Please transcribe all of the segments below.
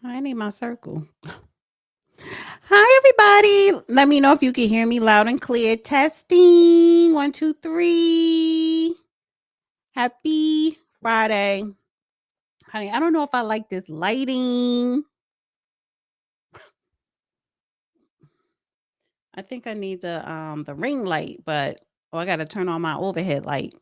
I need my circle. Hi, everybody. Let me know if you can hear me loud and clear. Testing. One, two, three. Happy Friday. Honey, I don't know if I like this lighting. I think I need the ring light, but I gotta turn on my overhead light.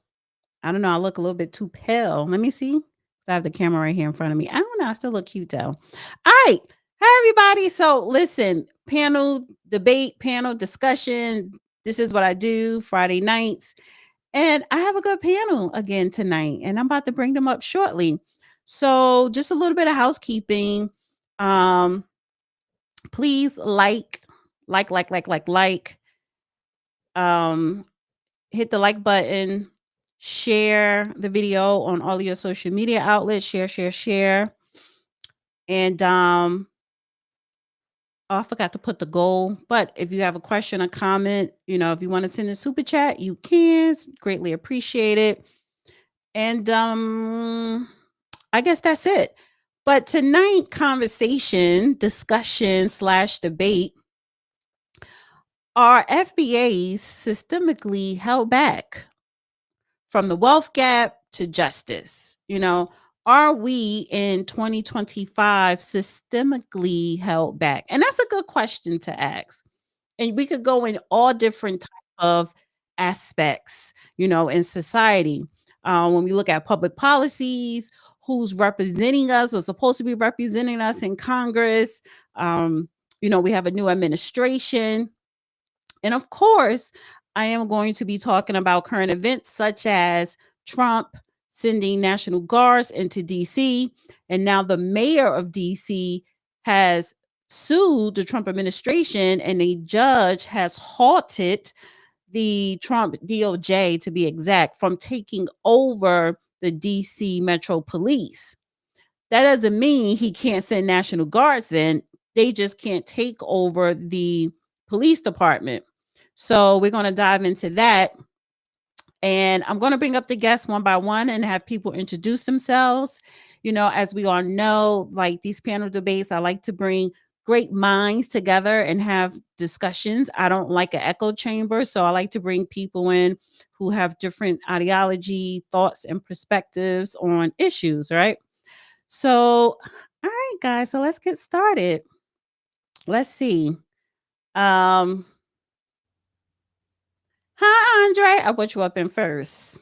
I don't know. I look a little bit too pale. Let me see. I have the camera right here in front of me. I don't know. I still look cute though. All right. Hi, everybody. So, listen, panel debate, panel discussion. This is what I do Friday nights. And I have a good panel again tonight, and I'm about to bring them up shortly. So, just a little bit of housekeeping. Um, please like. Um, hit the like button, share the video on all of your social media outlets, share. And oh, I forgot to put the goal, but if you have a question or comment, if you want to send a super chat, you can. It's greatly appreciated. And I guess that's it. But tonight conversation, discussion slash debate, are FBAs systemically held back from the wealth gap to justice? Are we in 2025 systemically held back? And that's a good question to ask. And we could go in all different type of aspects, in society. When we look at public policies, who's representing us or supposed to be representing us in Congress. We have a new administration. And of course, I am going to be talking about current events such as Trump sending National Guards into DC. And now the mayor of DC has sued the Trump administration, and a judge has halted the Trump DOJ, to be exact, from taking over the DC Metro Police. That doesn't mean he can't send National Guards in. They just can't take over the police department. So we're going to dive into that. And I'm going to bring up the guests one by one and have people introduce themselves. As we all know, like these panel debates, I like to bring great minds together and have discussions. I don't like an echo chamber. So I like to bring people in who have different ideology, thoughts, and perspectives on issues, right? So, all right, guys. So let's get started. Let's see. Um, Hi, Andre. I put you up in first.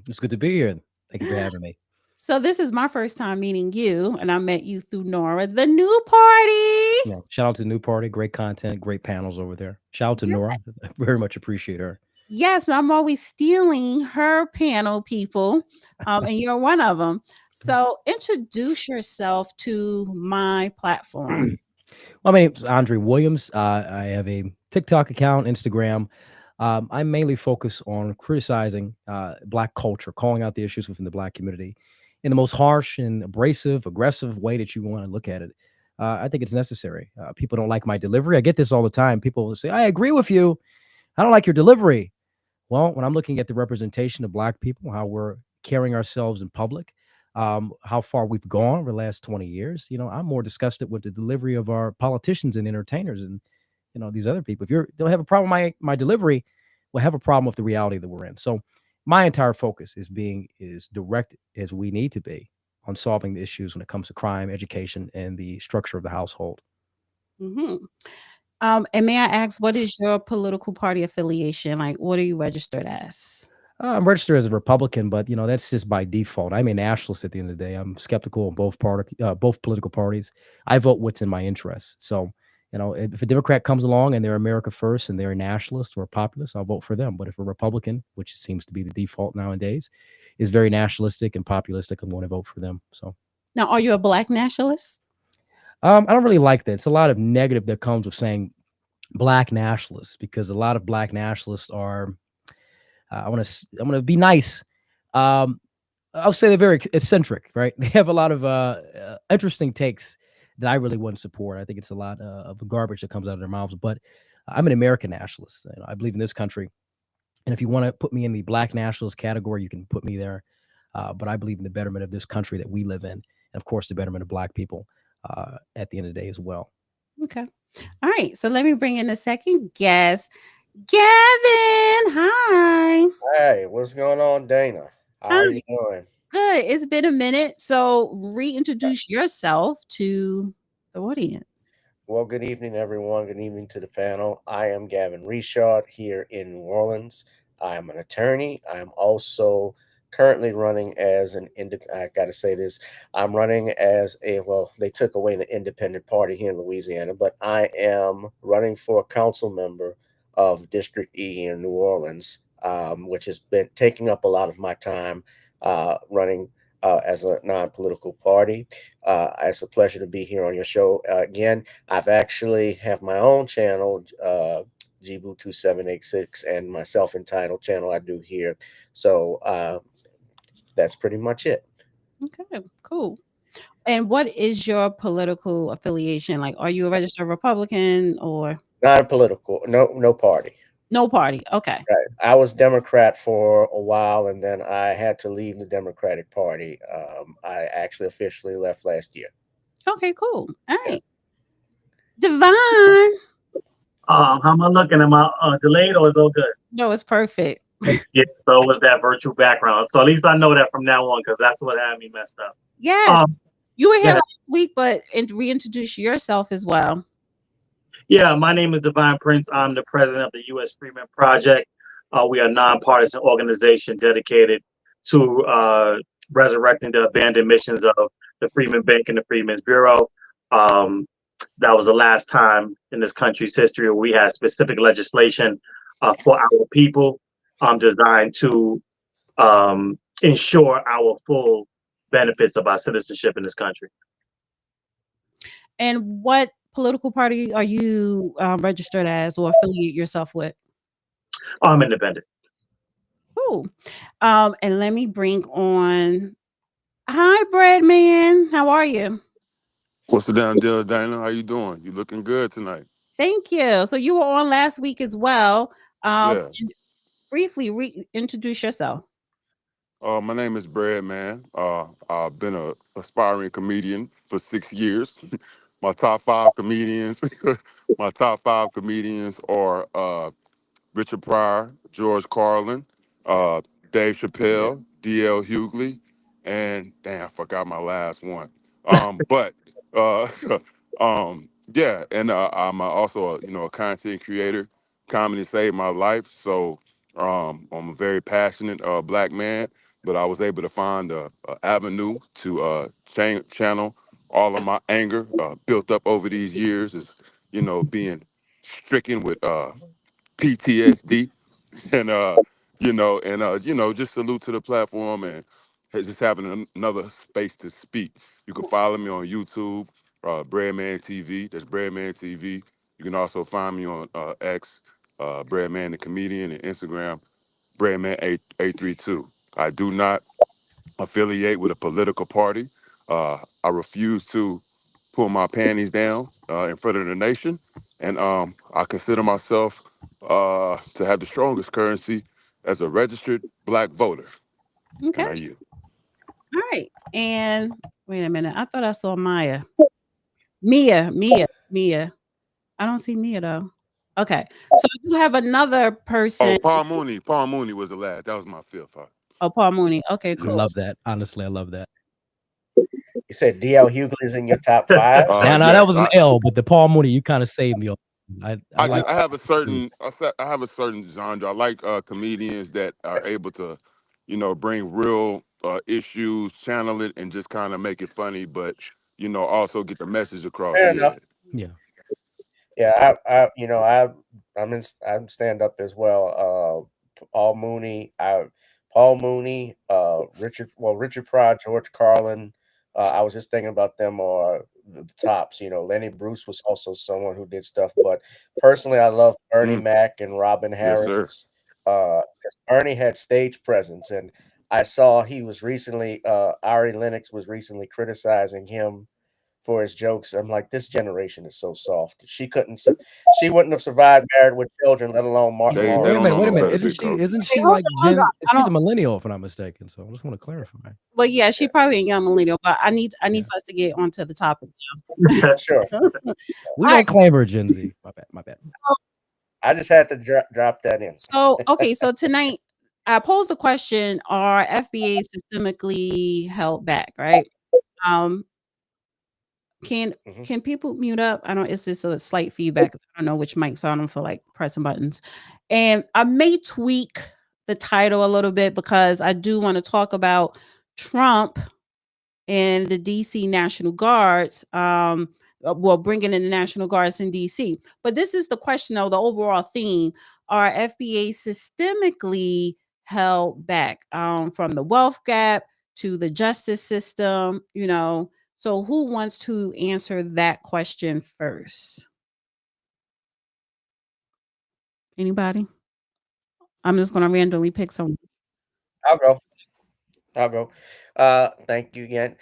It's good to be here. Thank you for having me. So this is my first time meeting you, and I met you through Nora, the new party. Yeah, shout out to the new party. Great content, great panels over there. Shout out to Yeah. Nora. I very much appreciate her. Yes, I'm always stealing her panel, people, and you're one of them. So introduce yourself to my platform. Well, my name is Andre Williams. I have a TikTok account, Instagram. I mainly focus on criticizing Black culture, calling out the issues within the Black community in the most harsh and abrasive, aggressive way that you want to look at it. I think it's necessary. People don't like my delivery. I get this all the time. People will say, I agree with you. I don't like your delivery. Well, when I'm looking at the representation of Black people, how we're carrying ourselves in public, how far we've gone over the last 20 years, I'm more disgusted with the delivery of our politicians and entertainers and, these other people. If you don't have a problem with my delivery, we'll have a problem with the reality that we're in. So my entire focus is being as direct as we need to be on solving the issues when it comes to crime, education, and the structure of the household. Hmm. And may I ask, what is your political party affiliation? Like, what are you registered as? I'm registered as a Republican, but that's just by default. I'm a nationalist at the end of the day. I'm skeptical of both political parties. I vote what's in my interest. So, if a Democrat comes along and they're America first and they're a nationalist or a populist, I'll vote for them. But if a Republican, which seems to be the default nowadays, is very nationalistic and populistic, I'm going to vote for them. So, Now, are you a Black nationalist? I don't really like that. It's a lot of negative that comes with saying Black nationalists because a lot of Black nationalists are. I'm gonna be nice. Um, I'll say they're very eccentric, right? They have a lot of interesting takes that I really wouldn't support. I think it's a lot of garbage that comes out of their mouths. But I'm an American nationalist. I believe in this country, and if you want to put me in the Black nationalist category, you can put me there. But I believe in the betterment of this country that we live in, and of course, the betterment of Black people. at the end of the day as well. Okay. All right. So let me bring in the second guest. Gavin. Hi. Hey, what's going on, Dana? How are Hi. you doing? Good. It's been a minute. So reintroduce yourself to the audience. Well, good evening, everyone. Good evening to the panel. I am Gavin Reshaw here in New Orleans. I'm an attorney. I'm also currently running as I got to say this. I'm running as well, they took away the independent party here in Louisiana, but I am running for a council member of District E in New Orleans, which has been taking up a lot of my time running as a non political party. It's a pleasure to be here on your show again. I've actually have my own channel, Jibu 2786, and my self-entitled channel I do here. So that's pretty much it. Okay. Cool. And what is your political affiliation? Like, are you a registered Republican or Not a political, no party. no party? Okay. Right. I was Democrat for a while, and then I had to leave the Democratic Party. I actually officially left last year. Okay, cool. All Yeah. right. Divine. How am I looking? Am I delayed or is it all good? No, it's perfect. Yeah, so it was that virtual background. So at least I know that from now on because that's what had me messed up. Yes. Um, You were here yeah, last week, but reintroduce yourself as well. yeah. My name is Divine Prince. I'm the president of the U.S. Freeman Project. We are a nonpartisan organization dedicated to resurrecting the abandoned missions of the Freeman Bank and the Freeman's Bureau. Um, that was the last time in this country's history where we had specific legislation for our people designed to ensure our full benefits of our citizenship in this country. And what political party are you registered as or affiliate yourself with? I'm independent. Cool. And let me bring on. Hi, Bread Man. How are you? What's the damn deal, Dana? How you doing? You looking good tonight. Thank you. So you were on last week as well. Yeah. And briefly reintroduce yourself. My name is Brad, man. I've been a aspiring comedian for 6 years. my top five comedians, my top five comedians are Richard Pryor, George Carlin, uh, Dave Chappelle, D.L. Hughley, and damn, I forgot my last one. But uh, yeah, and I'm also a content creator. Comedy saved my life, so I'm a very passionate black man. But I was able to find a avenue to channel all of my anger built up over these years, is being stricken with PTSD and just salute to the platform and just having another space to speak. You can follow me on YouTube, Breadman TV. That's Breadman TV. You can also find me on X, Breadman the comedian, and Instagram, Breadman832. I do not affiliate with a political party. I refuse to pull my panties down in front of the nation, and I consider myself to have the strongest currency as a registered black voter. Okay. And I yield. All right. And wait a minute. I thought I saw Maya. Mia. I don't see Mia though. Okay. So you have another Oh, person. Paul Mooney was the last. That was my fifth. Oh, Paul Mooney. Okay, I cool. love Yes. that. Honestly, I love that. You said D.L. Hughley is in your top five? Now that Yes. was an L, but the Paul Mooney, you kind of saved me. I I like just I have a too. certain I have a certain genre. I like comedians that are able to, bring real issues, channel it, and just kind of make it funny, but also get the message across. Fair Yeah. enough. Yeah. Yeah, I'm stand up as well. Paul Mooney, Richard Pryor, George Carlin. I was just thinking about them or the tops. Lenny Bruce was also someone who did stuff. But personally, I love Bernie Mm, Mac and Robin yes, sir. Harris. 'Cause Bernie had stage presence, and I saw he was recently Ari Lennox was recently criticizing him for his jokes. I'm like, this generation is so soft. She wouldn't have survived married with children, let alone Martin They Wait a don't minute, Lawrence. know wait a no minute. better, So Isn't big she? coach. Isn't Wait, she hold like on, hold Gen? on. I She's don't. a millennial, if I'm not mistaken. So I just want to clarify. But yeah, she probably a young millennial. But I Yeah, need for us to get onto the topic. sure, All we right. don't claim her Gen Z. My bad. My bad. I just had to drop that in. So okay, so tonight I posed the question: are FBA systemically held back? Right? Um, can Mhm. can people mute up? I don't. It's just a slight feedback. I don't know which mic, so I don't feel like pressing buttons. And I may tweak the title a little bit because I do want to talk about Trump and the DC National Guards. Well, bringing in the National Guards in DC. But this is the question, though, the overall theme: are FBA systemically held back from the wealth gap to the justice system? So who wants to answer that question first? Anybody? I'm just going to randomly pick someone. I'll go. I'll go. Thank you again.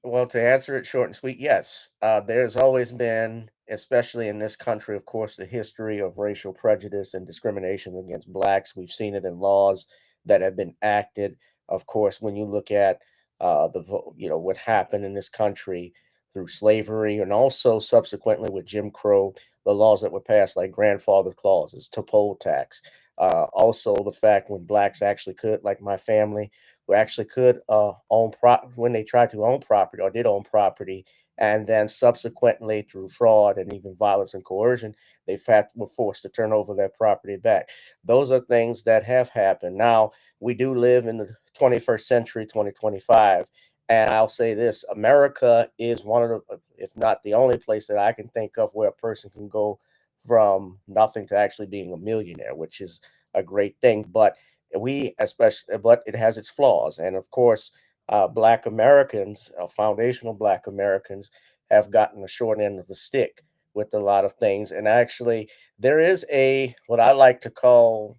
Well, to answer it short and sweet, yes. There's always been, especially in this country, of course, the history of racial prejudice and discrimination against blacks. We've seen it in laws that have been acted. Of course, when you look at what happened in this country through slavery and also subsequently with Jim Crow, the laws that were passed like grandfather clauses, to poll tax. Also, the fact when blacks actually could, like my family, who actually could when they tried to own property or did own property, and then subsequently through fraud and even violence and coercion, were forced to turn over their property back. Those are things that have happened. Now we do live in the 21st century, 2025. And I'll say this: America is one of the, if not the only place that I can think of where a person can go from nothing to actually being a millionaire, which is a great thing. But it has its flaws. And of course, Black Americans, foundational Black Americans, have gotten the short end of the stick with a lot of things. And actually, there is what I like to call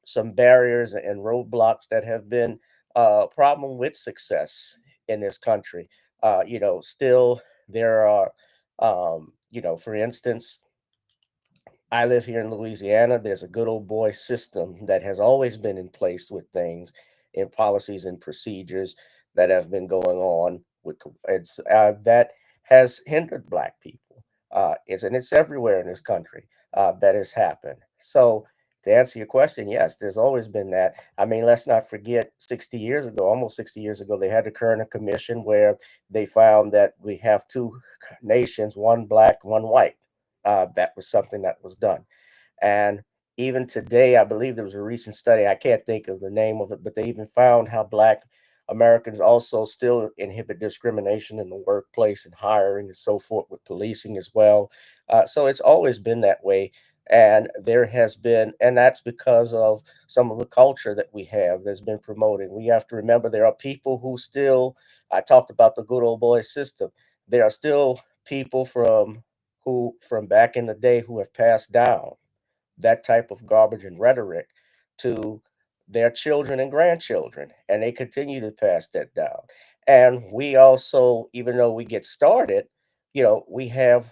some barriers and roadblocks that have been a problem with success in this country. Still there are, for instance, I live here in Louisiana. There's a good old boy system that has always been in place with things and policies and procedures that have been going on that has hindered Black people. It's everywhere in this country that has happened. So to answer your question, yes, there's always been that. I mean, let's not forget 60 years ago, almost 60 years ago, they had the Kerner Commission where they found that we have two nations, one Black, one white. That was something that was done. And even today, I believe there was a recent study, I can't think of the name of it, but they even found how Black Americans also still inhibit discrimination in the workplace and hiring and so forth with policing as well. So it's always been that way. And and that's because of some of the culture that we have that's been promoted. We have to remember there are people who still, I talked about the good old boy system. There are still people from back in the day who have passed down that type of garbage and rhetoric to their children and grandchildren, and they continue to pass that down. And we also, even though we get started, we have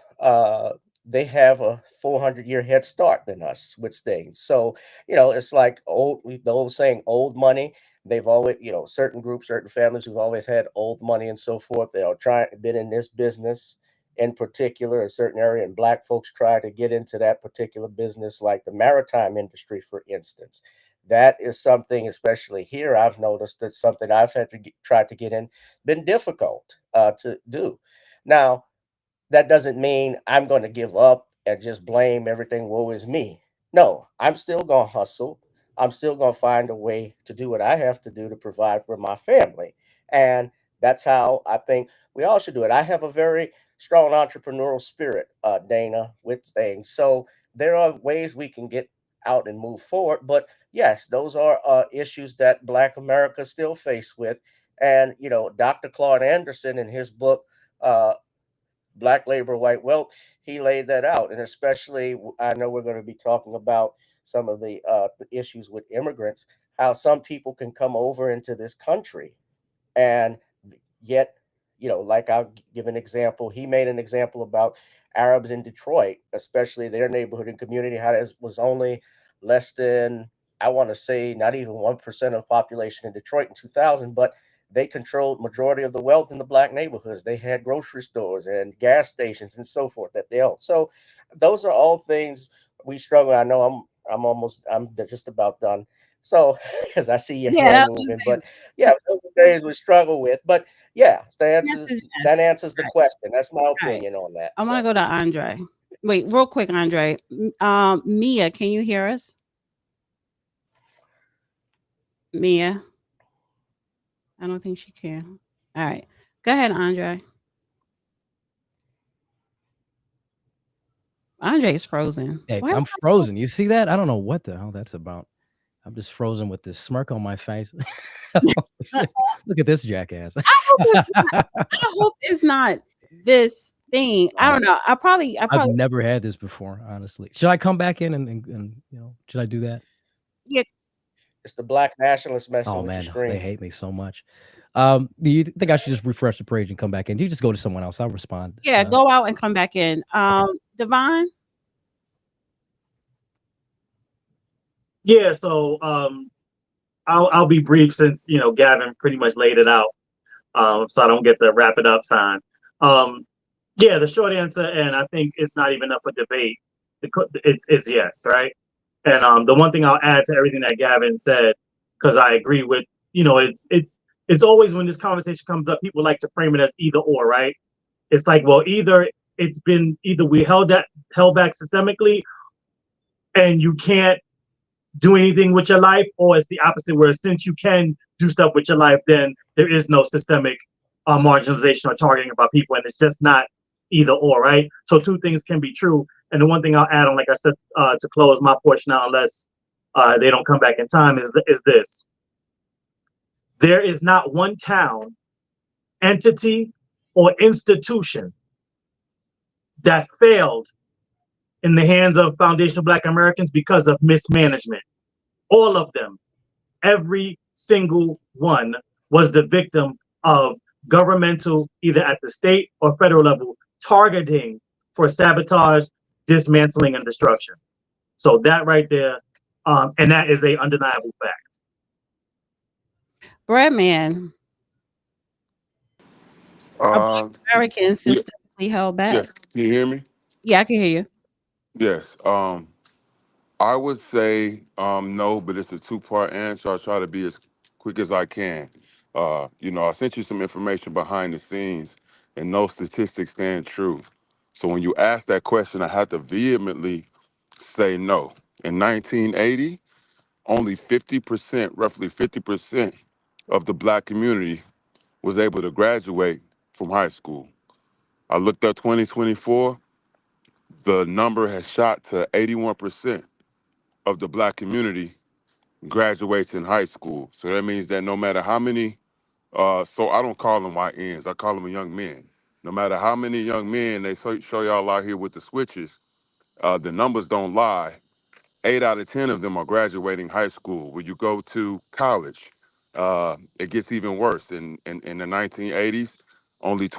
they have a 400-year head start than us with things. So it's like the old saying, old money. They've always, certain groups, certain families who've always had old money and so forth. They are been in this business in particular, a certain area, and Black folks try to get into that particular business, like the maritime industry, for instance. That is something, especially here, I've noticed that's something I've had to try to get in, been difficult to do. Now, that doesn't mean I'm going to give up and just blame everything, woe is me. No, I'm still going to hustle. I'm still going to find a way to do what I have to do to provide for my family. And that's how I think we all should do it. I have a very strong entrepreneurial spirit, Dana, with things. So there are ways we can get out and move forward. But yes, those are issues that Black America still face with. And, Dr. Claude Anderson in his book, Black Labor, White Wealth, he laid that out. And especially, I know we're going to be talking about some of the issues with immigrants, how some people can come over into this country and yet, like I'll give an example. He made an example about Arabs in Detroit, especially their neighborhood and community, how it was only less than, I want to say, not even 1% of the population in Detroit in 2000, but they controlled majority of the wealth in the black neighborhoods. They had grocery stores and gas stations and so forth that they owned. So those are all things we struggle. I know I'm just about done. So, because I see your Yeah, hand that was moving, but yeah, those are things we struggle with. But yeah, yes. that answers the Right, question. That's my right. opinion on that. I want to So go to Andre. Wait, real quick, Andre. Mia, can you hear us? Mia, I don't think she can. All right, go ahead, Andre. Andre's frozen. Hey, Why? I'm frozen. You see that? I don't know what the hell that's about. I'm just frozen with this smirk on my face. Look at this jackass. hope it's I hope it's not this thing. I don't know. I I've probably never had this before, honestly. Should I come back in and should I do that? yeah, it's the black nationalists messing Oh with your man, they screen. hate me so much. Do you think I should just refresh the page and come back in? Do you just go to someone else? I'll respond. yeah, go out and come back in. Okay. Divine? Yeah, so I'll be brief since Gavin pretty much laid it out, so I don't get the wrap it up sign. Um, yeah, the short answer, and I think it's not even up for debate. It's yes, right? And the one thing I'll add to everything that Gavin said, because I agree with, it's always when this conversation comes up, people like to frame it as either or, right? It's like, well, either we held back systemically, and you can't do anything with your life, or it's the opposite, where since you can do stuff with your life, then there is no systemic marginalization or targeting about people, and it's just not either or, right? So two things can be true. And the one thing I'll add on, like I said, to close my portion out, unless they don't come back in time, is this: there is not one town, entity, or institution that failed in the hands of foundational Black Americans because of mismanagement. All of them, every single one, was the victim of governmental, either at the state or federal level, targeting for sabotage, dismantling, and destruction. So that right there, and that is a undeniable fact. Breadman. Are Black Uh, Americans yeah, systemically held yeah. back? Can you hear me? Yeah, I can hear you. Yes. I would say no, but it's a two-part answer. I'll try to be as quick as I can. I sent you some information behind the scenes, and no statistics stand true. So when you ask that question, I had to vehemently say no. In 1980, only 50%, roughly 50% of the Black community was able to graduate from high school. I looked up 2024, the number has shot to 81% of the Black community graduates in high school. So that means that no matter how many, so I don't call them YNs, I call them young men. No matter how many young men they show y'all out here with the switches, the numbers don't lie. 8 out of 10 of them are graduating high school. When you go to college, it gets even worse. In the 1980s, only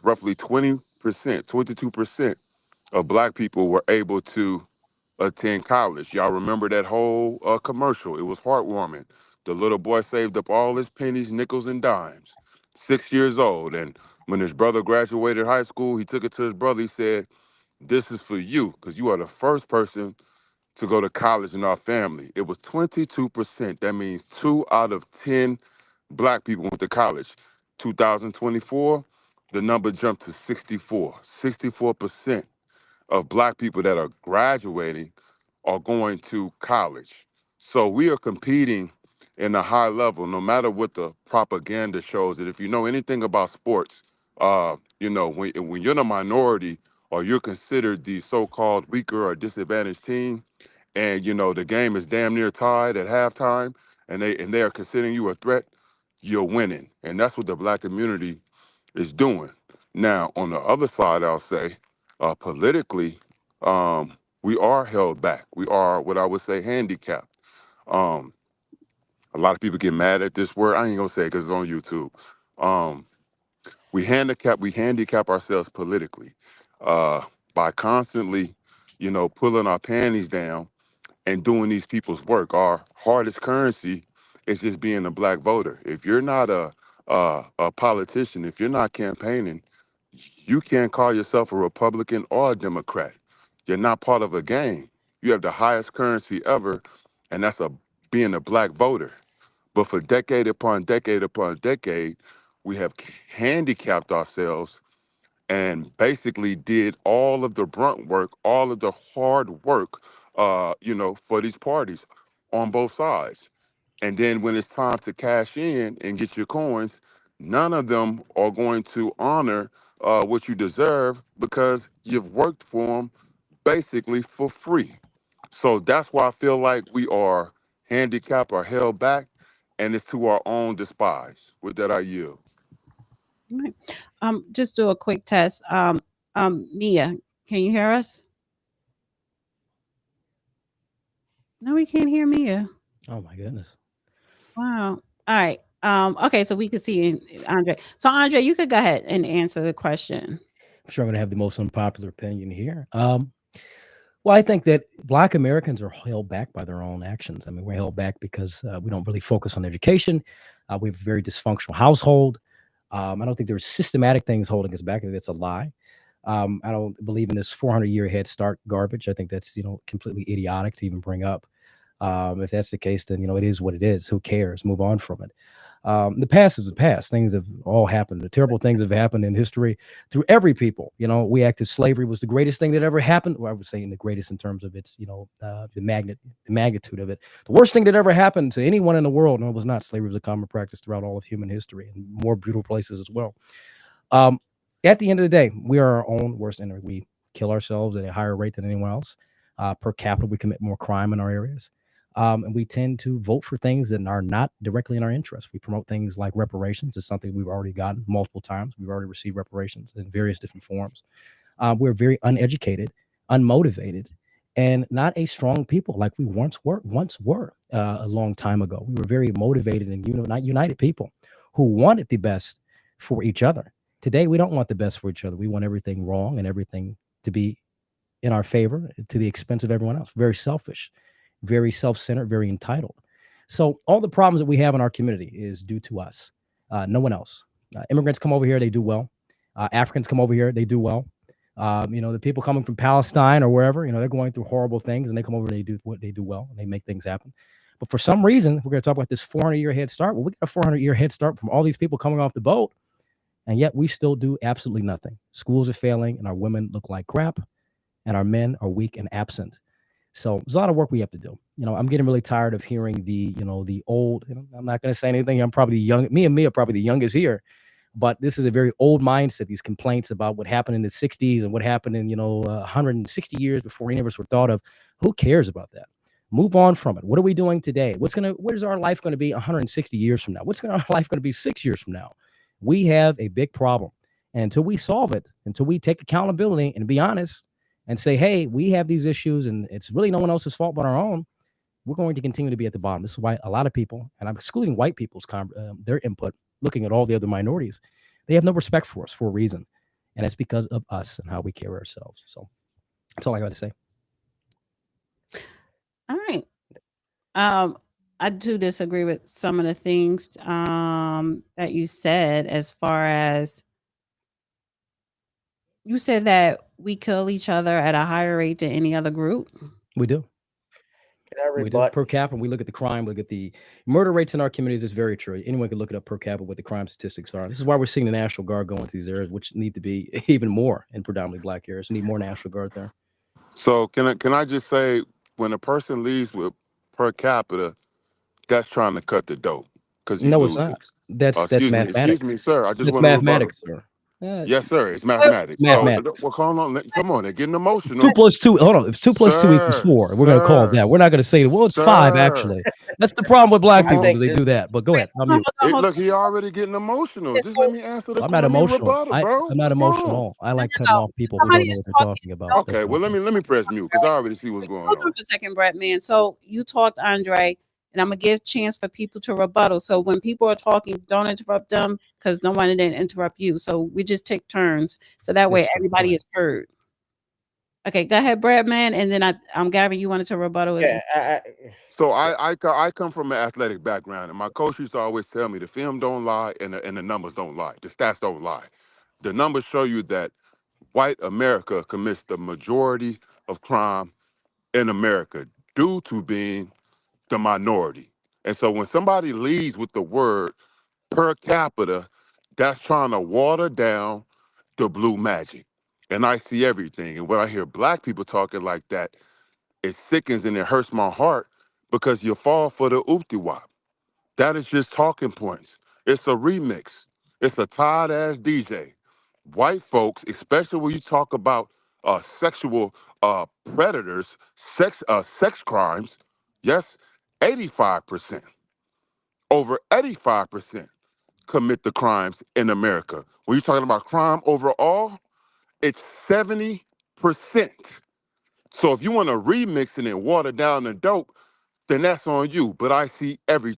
roughly 20%, 22% of Black people were able to attend college. Y'all remember that whole commercial? It was heartwarming. The little boy saved up all his pennies, nickels, and dimes, 6 years old. And when his brother graduated high school, he took it to his brother. He said, "This is for you, because you are the first person to go to college in our family." It was 22%. That means 2 out of 10 Black people went to college. 2024, the number jumped to 64. 64% of Black people that are graduating are going to college. So we are competing in a high level, no matter what the propaganda shows. And if you know anything about sports, when you're in a minority or you're considered the so-called weaker or disadvantaged team, and the game is damn near tied at halftime, and they are considering you a threat, you're winning. And that's what the Black community is doing. Now, on the other side, I'll say, politically, we are held back. We are what I would say handicapped. Um, a lot of people get mad at this word. I ain't gonna say it because it's on YouTube. Um, We handicap ourselves politically by constantly, pulling our panties down and doing these people's work. Our hardest currency is just being a black voter. If you're not a politician, if you're not campaigning, you can't call yourself a Republican or a Democrat. You're not part of a game. You have the highest currency ever, and that's being a black voter. But for decade upon decade upon decade, we have handicapped ourselves and basically did all of the brunt work, all of the hard work, for these parties on both sides. And then when it's time to cash in and get your coins, none of them are going to honor what you deserve because you've worked for them basically for free. So that's why I feel like we are handicapped or held back, and it's to our own despise. With that, I yield. Right. Just do a quick test. Mia, can you hear us? No, we can't hear Mia. Oh my goodness. Wow. All right. Okay, so we could see Andre. So Andre, you could go ahead and answer the question. I'm sure I'm going to have the most unpopular opinion here. Well, I think that Black Americans are held back by their own actions. I mean, we're held back because we don't really focus on education. We have a very dysfunctional household. I don't think there's systematic things holding us back. I think that's a lie. I don't believe in this 400-year head start garbage. I think that's, completely idiotic to even bring up. If that's the case, then, it is what it is. Who cares? Move on from it. The past is the past. Things have all happened. The terrible things have happened in history through every people. We acted slavery was the greatest thing that ever happened. Well, I was saying the greatest in terms of its, the magnitude of it. The worst thing that ever happened to anyone in the world, no, it was not. Slavery was a common practice throughout all of human history and more brutal places as well. At the end of the day, we are our own worst enemy. We kill ourselves at a higher rate than anyone else. Per capita, we commit more crime in our areas. And we tend to vote for things that are not directly in our interest. We promote things like reparations. It's something we've already gotten multiple times. We've already received reparations in various different forms. We're very uneducated, unmotivated, and not a strong people like we once were a long time ago. We were very motivated and not united people who wanted the best for each other. Today, we don't want the best for each other. We want everything wrong and everything to be in our favor to the expense of everyone else. Very selfish, very self-centered, very entitled. So all the problems that we have in our community is due to us, no one else. Immigrants come over here, they do well. Africans come over here, they do well. The people coming from Palestine or wherever, they're going through horrible things, and they come over, they do what they do well, and they make things happen. But for some reason, we're going to talk about this 400-year head start. Well, we got a 400-year head start from all these people coming off the boat, and yet we still do absolutely nothing. Schools are failing, and our women look like crap, and our men are weak and absent. So there's a lot of work we have to do. I'm getting really tired of hearing the old, I'm not going to say anything. I'm probably young. Me and me are probably the youngest here, but this is a very old mindset. These complaints about what happened in the 60s and what happened in, 160 years before any of us were thought of. Who cares about that? Move on from it. What are we doing today? What is our life going to be 160 years from now? What's our life going to be 6 years from now? We have a big problem. And until we solve it, until we take accountability and be honest, and say, hey, we have these issues and it's really no one else's fault but our own, we're going to continue to be at the bottom. This is why a lot of people, and I'm excluding white people's their input, looking at all the other minorities, they have no respect for us for a reason. And it's because of us and how we carry ourselves. So that's all I got to say. All right. I do disagree with some of the things that you said, as far as you said that we kill each other at a higher rate than any other group. We do. Can I We do. rebut? Per capita, we look at the crime, look at the murder rates in our communities. It's very true. Anyone can look it up per capita what the crime statistics are. This is why we're seeing the National Guard go into these areas, which need to be even more in predominantly Black areas. We need more National Guard there. So can I just say, when a person leaves with per capita, that's trying to cut the dope because you No, it's losing. not. That's Excuse mathematics. me, sir. I just That's want to rebuttal. mathematics, sir. Yes, sir. It's mathematics. Mathematics. So, well, come on. They're getting emotional. 2 plus 2. Hold on. If 2 plus 2 equals 4, we're going to call it that. We're not going to say, well, it's 5, actually. That's the problem with Black people. They do that. But go ahead. Look, he already getting emotional. Just let me answer the question. I'm not emotional. Rebuttal, bro. I'm not emotional. I like cutting off people who don't know what they're talking about. Okay, well, let me press mute because I already see what's going Hold on on. for a second, Brett, man. So you talked, Andre, and and I'm gonna give chance for people to rebuttal. So when people are talking, don't interrupt them because no one didn't interrupt you. So we just take turns, so that way Yes, sure. Go everybody ahead. is heard. Okay, go ahead, Bradman, and then I'm Gavin. You wanted to rebuttal as well. Yeah, So I come from an athletic background, and my coach used to always tell me the film don't lie and the numbers don't lie. The stats don't lie. The numbers show you that white America commits the majority of crime in America due to being the minority. And so when somebody leads with the word per capita, that's trying to water down the blue magic. And I see everything. And when I hear black people talking like that, it sickens and it hurts my heart because you fall for the oopty wop. That is just talking points. It's a remix. It's a tired ass DJ. White folks, especially when you talk about sexual predators, sex crimes, yes, 85%, over 85% commit the crimes in America. When you're talking about crime overall, it's 70%. So if you want to remix it and water down the dope, then that's on you. But I see everything.